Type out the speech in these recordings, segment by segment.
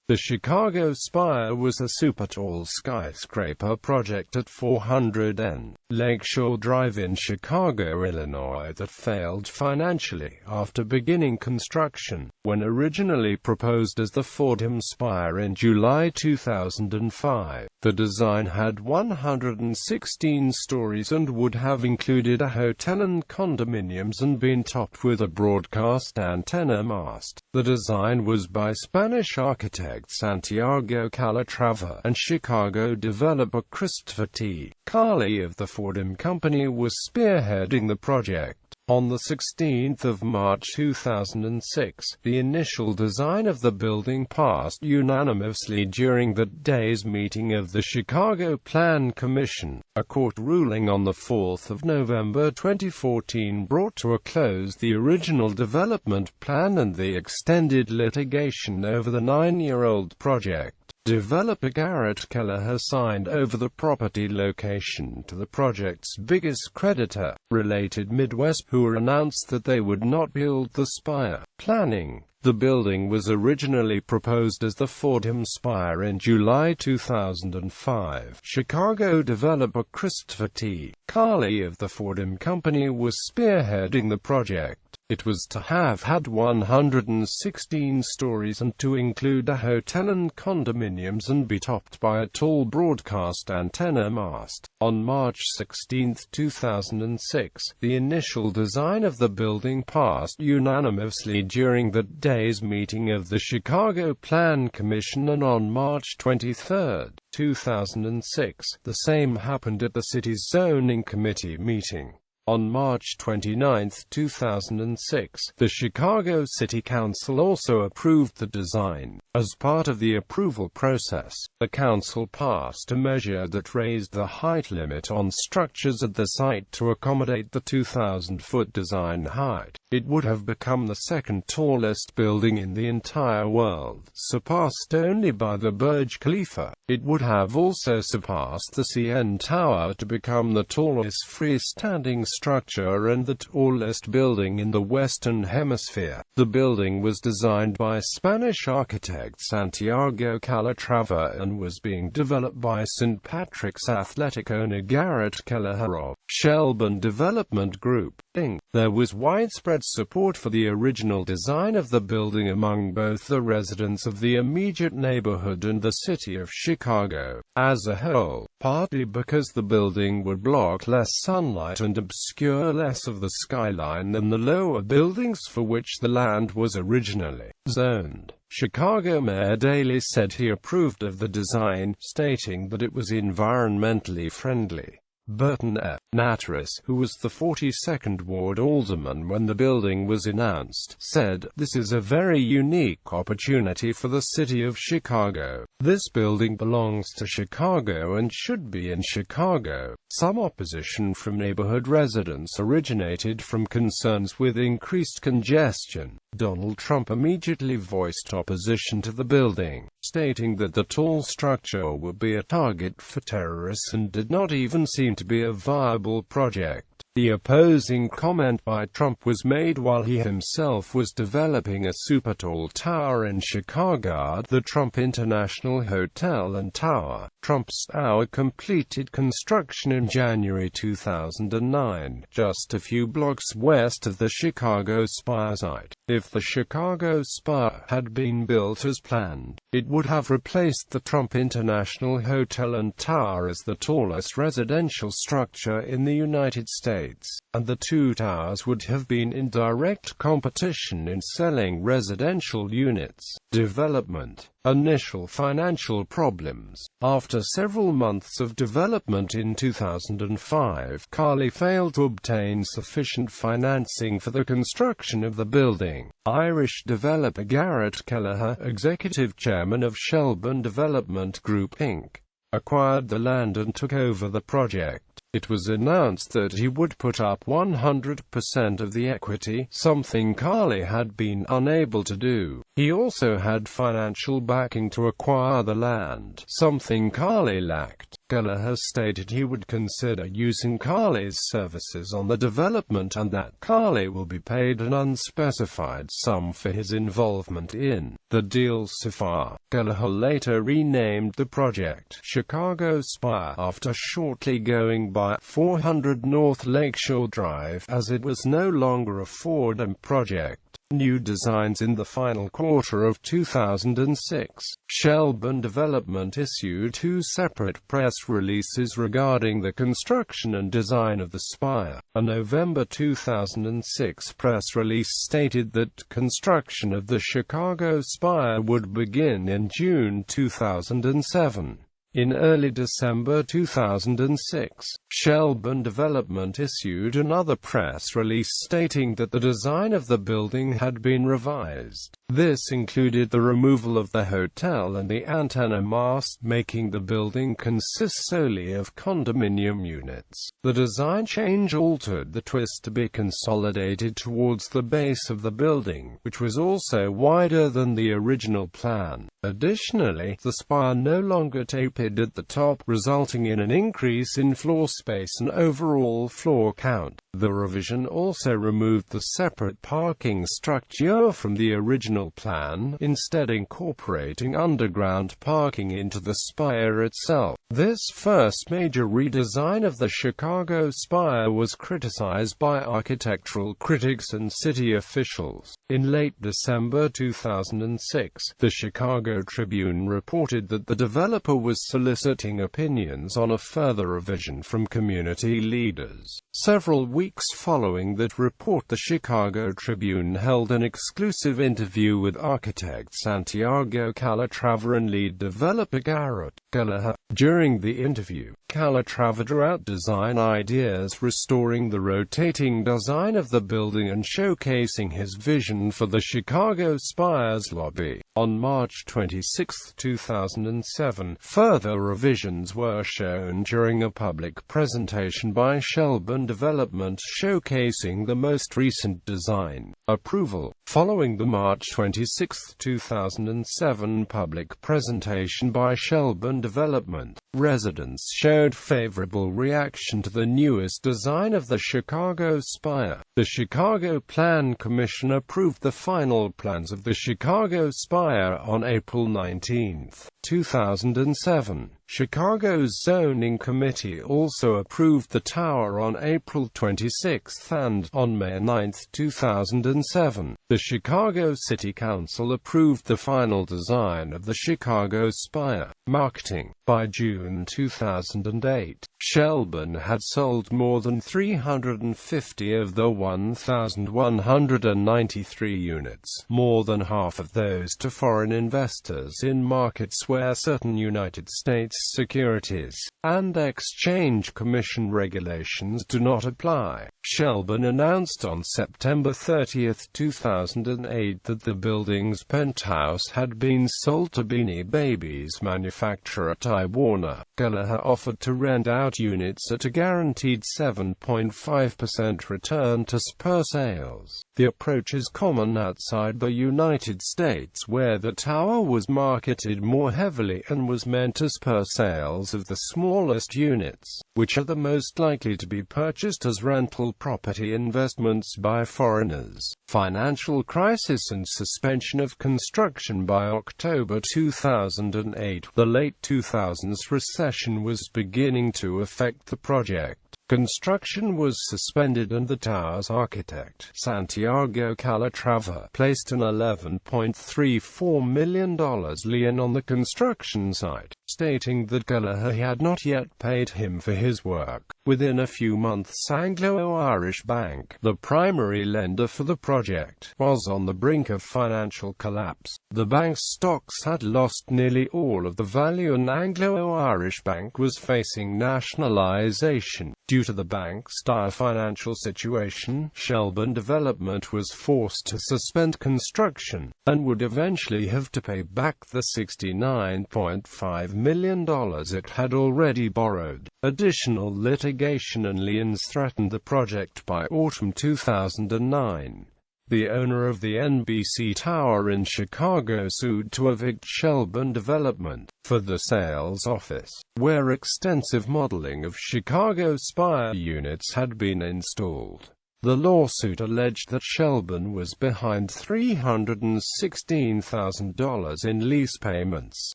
The Chicago Spire was a super-tall skyscraper project at 400 N.Lake Shore Drive in Chicago, Illinois that failed financially after beginning construction. When originally proposed as the Fordham Spire in July 2005, the design had 116 stories and would have included a hotel and condominiums and been topped with a broadcast antenna mast. The design was by Spanish architect Santiago Calatrava and Chicago developer Christopher T. Carley of the Fordham Company was spearheading the project. On the 16th of March 2006, the initial design of the building passed unanimously during that day's meeting of the Chicago Plan Commission. A court ruling on the 4th of November 2014 brought to a close the original development plan and the extended litigation over the 9-year-old project. Developer Garrett Keller has signed over the property location to the project's biggest creditor, Related Midwest, who announced that they would not build the spire. Planning. The building was originally proposed as the Fordham Spire in July 2005. Chicago developer Christopher T. Carley of the Fordham Company was spearheading the project. It was to have had 116 stories and to include a hotel and condominiums and be topped by a tall broadcast antenna mast. On March 16, 2006, the initial design of the building passed unanimously during that day's meeting of the Chicago Plan Commission, and on March 23, 2006, the same happened at the city's zoning committee meeting. On March 29, 2006, the Chicago City Council also approved the design. As part of the approval process, the council passed a measure that raised the height limit on structures at the site to accommodate the 2,000-foot design height. It would have become the second tallest building in the entire world, surpassed only by the Burj Khalifa. It would have also surpassed the CN Tower to become the tallest freestanding structure and the tallest building in the Western Hemisphere. The building was designed by Spanish architect Santiago Calatrava and was being developed by St. Patrick's Athletic owner Garrett Keller of Shelburne Development Group, Inc. There was widespread support for the original design of the building among both the residents of the immediate neighborhood and the city of Chicago as a whole, partly because the building would block less sunlight and obscure less of the skyline than the lower buildings for which the land was originally zoned. Chicago Mayor Daley said he approved of the design, stating that it was environmentally friendly. Burton F. Natteris, who was the 42nd Ward alderman when the building was announced, said, "This is a very unique opportunity for the city of Chicago. This building belongs to Chicago and should be in Chicago." Some opposition from neighborhood residents originated from concerns with increased congestion. Donald Trump immediately voiced opposition to the building, stating that the tall structure would be a target for terrorists and did not even seem to be a viable project. The opposing comment by Trump was made while he himself was developing a super-tall tower in Chicago, the Trump International Hotel and Tower. Trump's tower completed construction in January 2009, just a few blocks west of the Chicago Spire site. If the Chicago Spire had been built as planned, it would have replaced the Trump International Hotel and Tower as the tallest residential structure in the United States, and the two towers would have been in direct competition in selling residential units. Development. Initial financial problems. After several months of development in 2005, Carley failed to obtain sufficient financing for the construction of the building. Irish developer Garrett Keller, executive chairman of Shelburne Development Group, Inc., acquired the land and took over the project. It was announced that he would put up 100% of the equity, something Carley had been unable to do. He also had financial backing to acquire the land, something Carley lacked. Keller has stated he would consider using Carley's services on the development and that Carley will be paid an unspecified sum for his involvement in The deal so far. Gallagher later renamed the project Chicago Spire after shortly going by 400 N.Lake Shore Drive, as it was no longer a Fordham project. New designs. In the final quarter of 2006, Shelburne Development issued two separate press releases regarding the construction and design of the spire. A November 2006 press release stated that construction of the Chicago Spire would begin in June 2007. In early December 2006, Shelburne Development issued another press release stating that the design of the building had been revised. This included the removal of the hotel and the antenna mast, making the building consist solely of condominium units. The design change altered the twist to be consolidated towards the base of the building, which was also wider than the original plan. Additionally, the spire no longer tapered at the top, resulting in an increase in floor space and overall floor count. The revision also removed the separate parking structure from the original plan, instead incorporating underground parking into the spire itself. This first major redesign of the Chicago Spire was criticized by architectural critics and city officials. In late December 2006, the Chicago Tribune reported that the developer was soliciting opinions on a further revision from community leaders. Several weeks following that report, the Chicago Tribune held an exclusive interview with architect Santiago Calatrava and lead developer Garrett Gallagher. During the interview, Calatrava drew out design ideas, restoring the rotating design of the building and showcasing his vision for the Chicago Spire's lobby. On March 26, 2007, further revisions were shown during a public presentation by Shelburne Development showcasing the most recent design. Approval. Following the March 26, 2007 public presentation by Shelburne Development, residents showed favorable reaction to the newest design of the Chicago Spire. The Chicago Plan Commission approved the final plans of the Chicago Spire on April 19, 2007. Chicago's Zoning Committee also approved the tower on April 26 and, on May 9, 2007, the Chicago City Council approved the final design of the Chicago Spire. Marketing. By June 2008, Shelburne had sold more than 350 of the 1,193 units, more than half of those to foreign investors in markets where certain United States Securities and Exchange Commission regulations do not apply. Shelburne announced on September 30, 2008 that the building's penthouse had been sold to Beanie Babies manufacturer Ty Warner. Gallagher offered to rent out units at a guaranteed 7.5% return to spur sales. The approach is common outside the United States, where the tower was marketed more heavily and was meant to spur sales of the smallest units, which are the most likely to be purchased as rental property investments by foreigners. Financial crisis and suspension of construction. By October 2008, the late 2000s recession was beginning to affect the project. Construction was suspended and the tower's architect, Santiago Calatrava, placed an $11.34 million lien on the construction site, stating that Gallagher had not yet paid him for his work. Within a few months, Anglo-Irish Bank, the primary lender for the project, was on the brink of financial collapse. The bank's stocks had lost nearly all of the value and Anglo-Irish Bank was facing nationalization. Due to the bank's dire financial situation, Shelburne Development was forced to suspend construction, and would eventually have to pay back the $69.5 million it had already borrowed. Additional litigation and liens threatened the project by autumn 2009. The owner of the NBC Tower in Chicago sued to evict Shelburne Development for the sales office, where extensive modeling of Chicago Spire units had been installed. The lawsuit alleged that Shelburne was behind $316,000 in lease payments.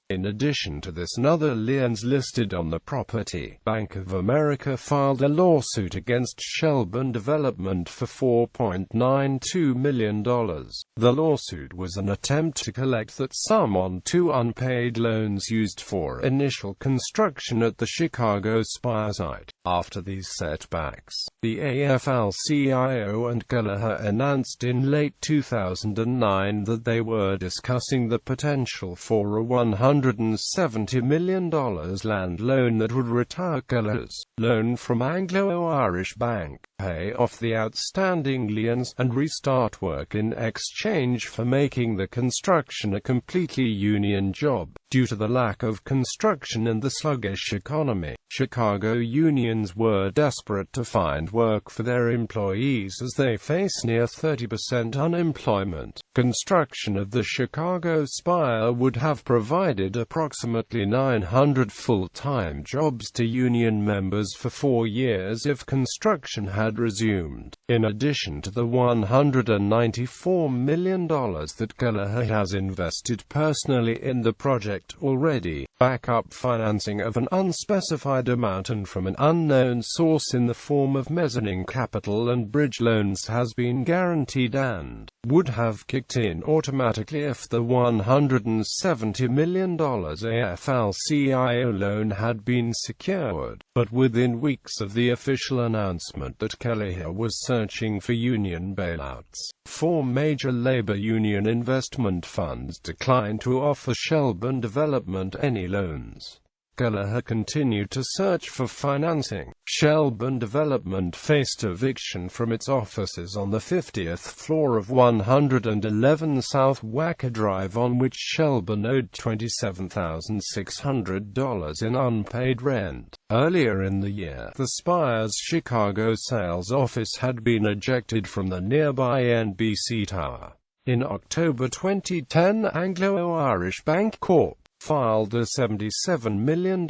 In addition to this and other liens listed on the property, Bank of America filed a lawsuit against Shelburne Development for $4.92 million. The lawsuit was an attempt to collect that sum on two unpaid loans used for initial construction at the Chicago Spire site. After these setbacks, the AFL-CIO and Kelleher announced in late 2009 that they were discussing the potential for a $170 million land loan that would retire Kelleher's loan from Anglo-Irish Bank, pay off the outstanding liens, and restart work in exchange for making the construction a completely union job. Due to the lack of construction and the sluggish economy, Chicago unions were desperate to find work for their employees as they face near 30% unemployment. Construction of the Chicago Spire would have provided approximately 900 full-time jobs to union members for 4 years if construction had resumed. In addition to the $194 million that Kelleher has invested personally in the project already, backup financing of an unspecified amount and from an unknown source in the form of mezzanine capital and bridge loans has been guaranteed and would have kicked in automatically if the $170 million AFL-CIO loan had been secured. But within weeks of the official announcement that Kelleher was searching for union bailouts, 4 major labor union investment funds declined to offer Shelburne Development any loans. Kelleher continued to search for financing. Shelburne Development faced eviction from its offices on the 50th floor of 111 South Wacker Drive, on which Shelburne owed $27,600 in unpaid rent. Earlier in the year, the Spire's Chicago sales office had been ejected from the nearby NBC Tower. In October 2010, Anglo-Irish Bank Corp. filed a $77 million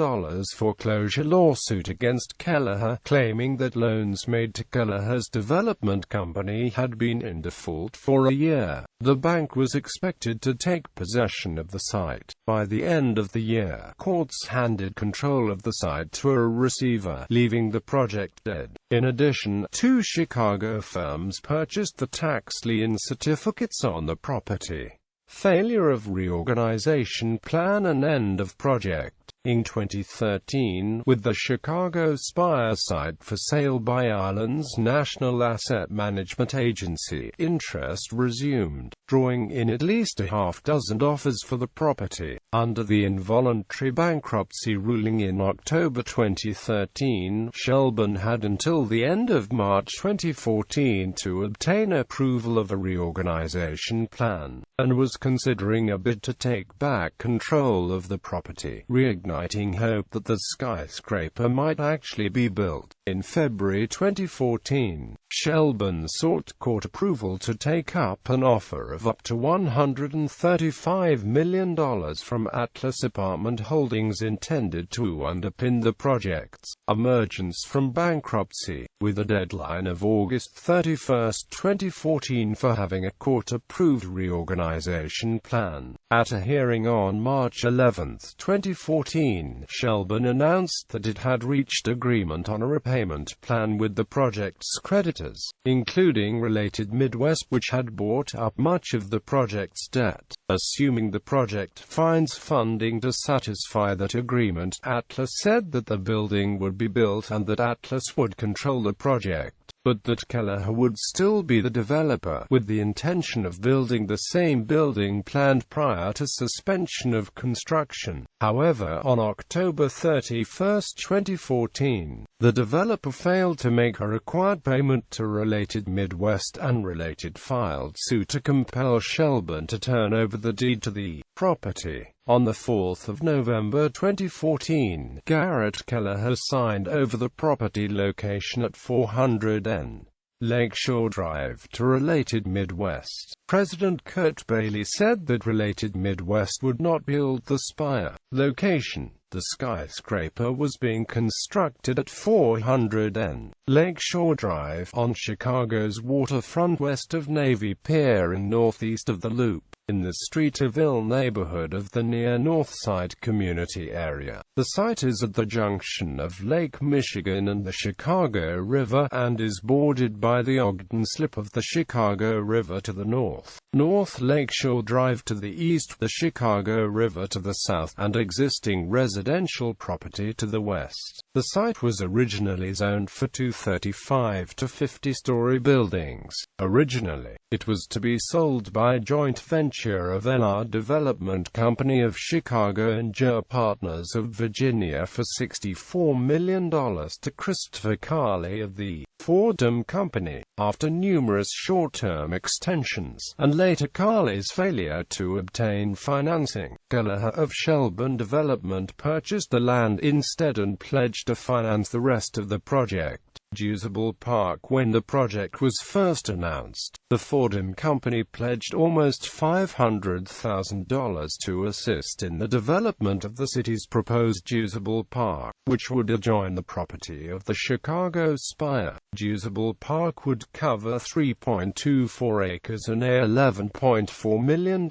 foreclosure lawsuit against Kelleher, claiming that loans made to Kelleher's development company had been in default for a year. The bank was expected to take possession of the site. By the end of the year, courts handed control of the site to a receiver, leaving the project dead. In addition, 2 Chicago firms purchased the tax lien certificates on the property. Failure of reorganization plan and end of project. In 2013, with the Chicago Spire site for sale by Ireland's National Asset Management Agency, interest resumed, drawing in at least a half-dozen offers for the property. Under the involuntary bankruptcy ruling in October 2013, Shelburne had until the end of March 2014 to obtain approval of a reorganization plan, and was considering a bid to take back control of the property, reigniting hope that the skyscraper might actually be built. In February 2014, Shelburne sought court approval to take up an offer of up to $135 million from Atlas Apartment Holdings intended to underpin the project's emergence from bankruptcy, with a deadline of August 31, 2014 for having a court-approved reorganization plan. At a hearing on March 11, 2014, Shelburne announced that it had reached agreement on a repayment plan with the project's creditors, including Related Midwest, which had bought up much of the project's debt. Assuming the project finds funding to satisfy that agreement, Atlas said that the building would be built and that Atlas would control the project, but that Kelleher would still be the developer, with the intention of building the same building planned prior to suspension of construction. However, on October 31, 2014, the developer failed to make a required payment to Related Midwest, and Related filed suit to compel Shelburne to turn over the deed to the property. On the 4th of November 2014, Garrett Kelleher signed over the property location at 400 N.Lake Shore Drive to Related Midwest. President Kurt Bailey said that Related Midwest would not build the Spire location The skyscraper was being constructed at 400 N.Lake Shore Drive, on Chicago's waterfront west of Navy Pier and northeast of the Loop, in the Streeterville neighborhood of the near Northside community area. The site is at the junction of Lake Michigan and the Chicago River, and is bordered by the Ogden Slip of the Chicago River to the north, North Lake Shore Drive to the east, the Chicago River to the south, and existing residential property to the west. The site was originally zoned for 235 to 50-story buildings. Originally, it was to be sold by a joint venture of N.R. Development Company of Chicago and J. Partners of Virginia for $64 million to Christopher Carley of the Fordham Company. After numerous short-term extensions, and later Carley's failure to obtain financing, Gallagher of Shelburne Development purchased the land instead and pledged to finance the rest of the project. Usable Park. When the project was first announced, the Fordham Company pledged almost $500,000 to assist in the development of the city's proposed Usable Park, which would adjoin the property of the Chicago Spire. Usable Park would cover 3.24 acres and a $11.4 million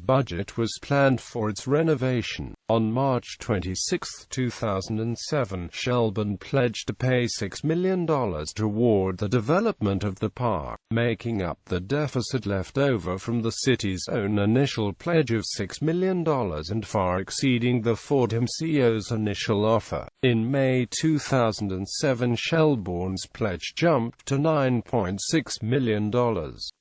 budget was planned for its renovation. On March 26, 2007, Shelburne pledged to pay $6 million toward the development of the park, making up the deficit left over from the city's own initial pledge of $6 million and far exceeding the Fordham CEO's initial offer. In May 2007, Shelburne's pledge jumped to $9.6 million.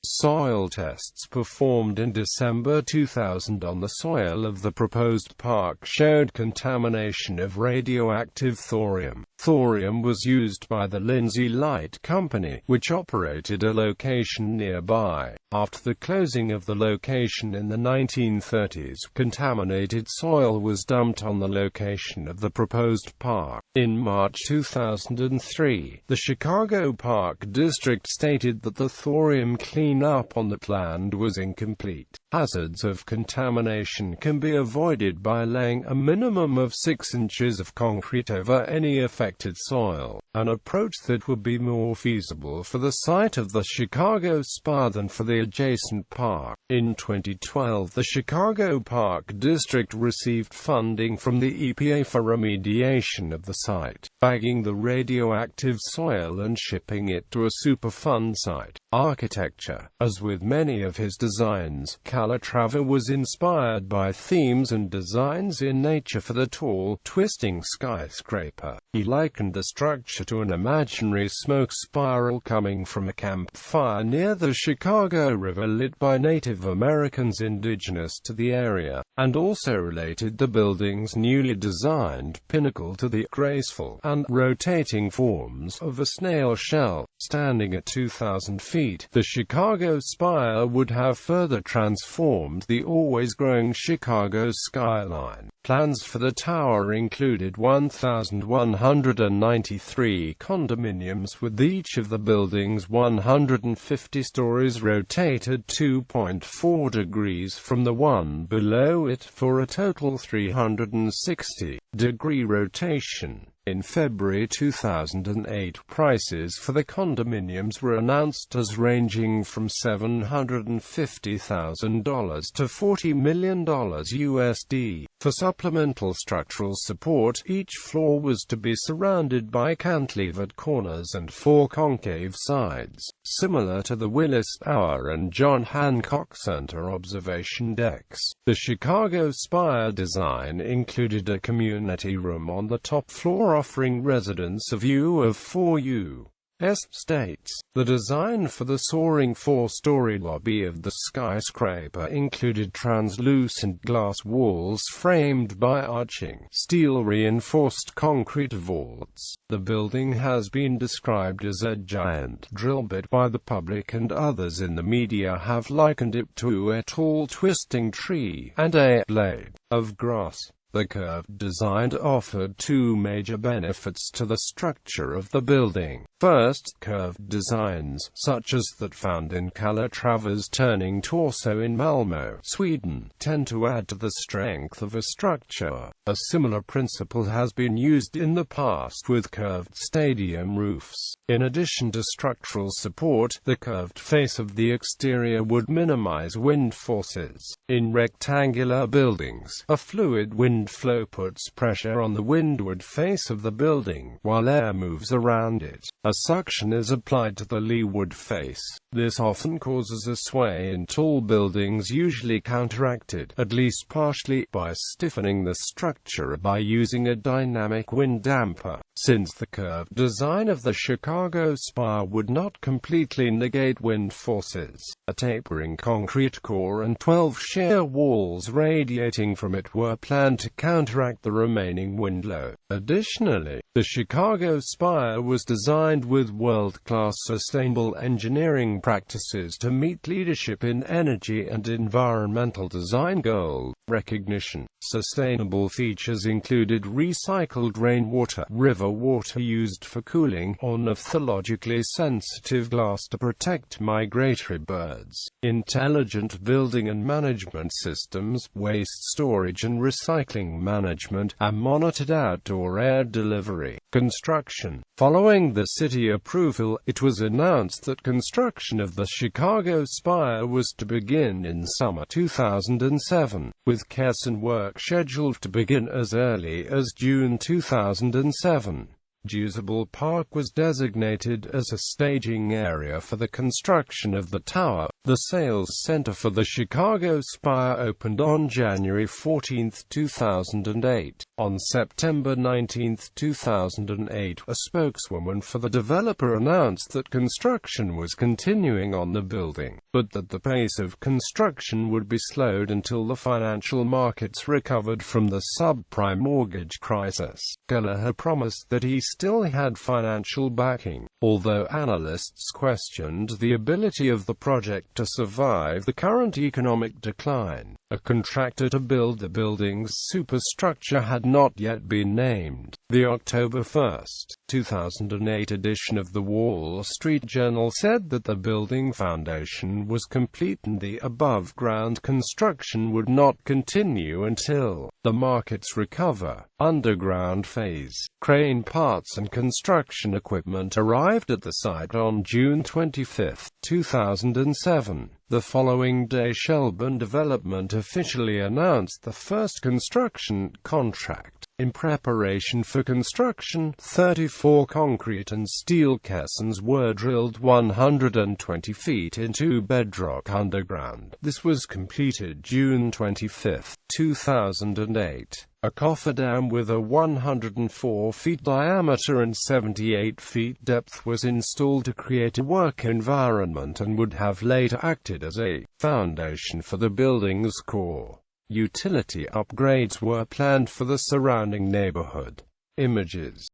Soil tests performed in December 2000 on the soil of the proposed park showed contamination of radioactive thorium. Thorium was used by the Lindsay Light Company, which operated a location nearby. After the closing of the location in the 1930s, contaminated soil was dumped on the location of the proposed park. In March 2003, the Chicago Park District stated that the thorium cleanup on the land was incomplete. Hazards of contamination can be avoided by laying a minimum of 6 inches of concrete over any affected soil, an approach that would be more feasible for the site of the Chicago Spire than for the adjacent park. In 2012, the Chicago Park District received funding from the EPA for remediation of the site, bagging the radioactive soil and shipping it to a Superfund site. Architecture. As with many of his designs, Calatrava was inspired by themes and designs in nature for the tall, twisting skyscraper. He likened the structure to an imaginary smoke spiral coming from a campfire near the Chicago River lit by Native Americans indigenous to the area, and also related the building's newly designed pinnacle to the graceful and rotating forms of a snail shell. Standing at 2,000 feet, the Chicago Spire would have further transformed the always-growing Chicago skyline. Plans for the tower included 1,193 condominiums, with each of the building's 150 stories rotated 2.4 degrees from the one below it, for a total 360-degree rotation. In February 2008, prices for the condominiums were announced as ranging from $750,000 to $40 million USD. For supplemental structural support, each floor was to be surrounded by cantilevered corners and 4 concave sides, similar to the Willis Tower and John Hancock Center observation decks. The Chicago Spire design included a community room on the top floor offering residents a view of 4 U.S. states. The design for the soaring 4-story lobby of the skyscraper included translucent glass walls framed by arching, steel-reinforced concrete vaults. The building has been described as a giant drill bit by the public, and others in the media have likened it to a tall twisting tree and a blade of grass. The curved design offered two major benefits to the structure of the building. First, curved designs, such as that found in Calatrava's turning torso in Malmö, Sweden, tend to add to the strength of a structure. A similar principle has been used in the past with curved stadium roofs. In addition to structural support, the curved face of the exterior would minimize wind forces. In rectangular buildings, a fluid wind flow puts pressure on the windward face of the building, while air moves around it. A suction is applied to the leeward face. This often causes a sway in tall buildings, usually counteracted, at least partially, by stiffening the structure by using a dynamic wind damper. Since the curved design of the Chicago Spire would not completely negate wind forces, a tapering concrete core and 12 shear walls radiating from it were planned to counteract the remaining wind load. Additionally, the Chicago Spire was designed with world-class sustainable engineering practices to meet leadership in energy and environmental design goals. Recognition. Sustainable features included recycled rainwater, river water used for cooling, or nephrologically sensitive glass to protect migratory birds. Intelligent building and management systems, waste storage and recycling management, and monitored outdoor air delivery. Construction. Following the city approval, it was announced that construction of the Chicago Spire was to begin in summer 2007, with Kesson work scheduled to begin as early as June 2007. Usable Park was designated as a staging area for the construction of the tower. The sales center for the Chicago Spire opened on January 14, 2008. On September 19, 2008, a spokeswoman for the developer announced that construction was continuing on the building, but that the pace of construction would be slowed until the financial markets recovered from the subprime mortgage crisis. Keller had promised that he still had financial backing, although analysts questioned the ability of the project to survive the current economic decline. A contractor to build the building's superstructure had not yet been named. The October 1, 2008 edition of the Wall Street Journal said that the building foundation was complete and the above-ground construction would not continue until the markets recover. Underground phase. Crane parts and construction equipment arrived at the site on June 25, 2007. The following day, Shelburne Development officially announced the first construction contract. In preparation for construction, 34 concrete and steel caissons were drilled 120 feet into bedrock underground. This was completed June 25, 2008. A cofferdam with a 104 feet diameter and 78 feet depth was installed to create a work environment and would have later acted as a foundation for the building's core. Utility upgrades were planned for the surrounding neighborhood. Images